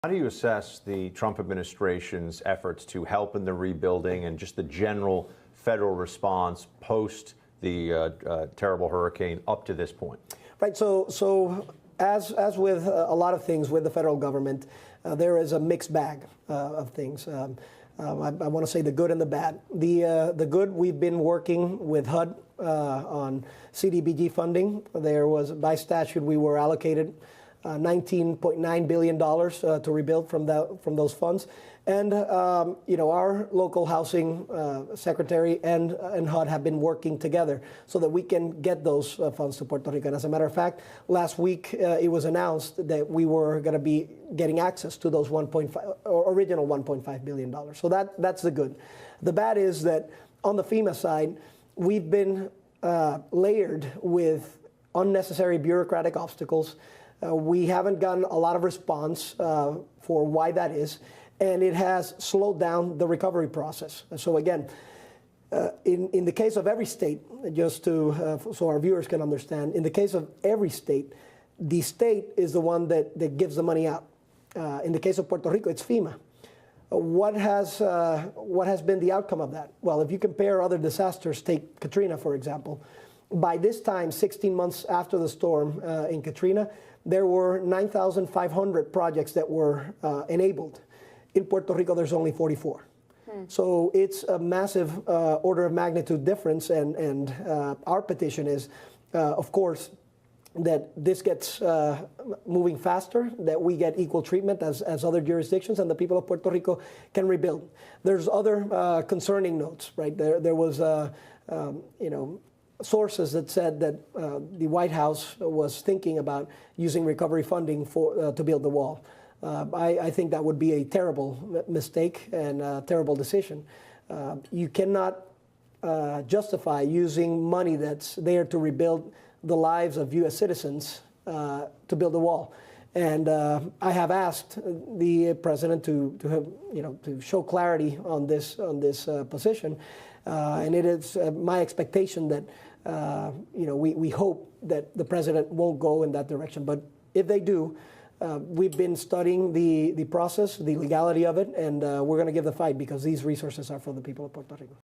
How do you assess the Trump administration's efforts to help in the rebuilding and just the general federal response post the terrible hurricane up to this point? Right. So as with a lot of things with the federal government, there is a mixed bag of things. I want to say the good and the bad. The good, we've been working with HUD on CDBG funding. There was, by statute, we were allocated $19.9 billion to rebuild from those funds. And our local housing secretary and HUD have been working together so that we can get those funds to Puerto Rico. And as a matter of fact, last week it was announced that we were going to be getting access to those original $1.5 billion. So that's the good. The bad is that on the FEMA side, we've been layered with unnecessary bureaucratic obstacles. We haven't gotten a lot of response for why that is, and it has slowed down the recovery process. So again, in the case of every state, just to so our viewers can understand, in the case of every state, the state is the one that gives the money out. In the case of Puerto Rico, it's FEMA. What has been the outcome of that? Well, if you compare other disasters, take Katrina, for example. By this time, 16 months after the storm in Katrina, there were 9,500 projects that were enabled. In Puerto Rico, there's only 44. So it's a massive order of magnitude difference, and our petition is, of course, that this gets moving faster, that we get equal treatment as other jurisdictions, and the people of Puerto Rico can rebuild. There's other concerning notes, right? There was, sources that said that the White House was thinking about using recovery funding to build the wall. I think that would be a terrible mistake and a terrible decision. You cannot justify using money that's there to rebuild the lives of U.S. citizens to build a wall. And I have asked the president to show clarity on this position, and it is my expectation that we hope that the president won't go in that direction. But if they do, we've been studying the process, the legality of it, and we're going to give the fight because these resources are for the people of Puerto Rico.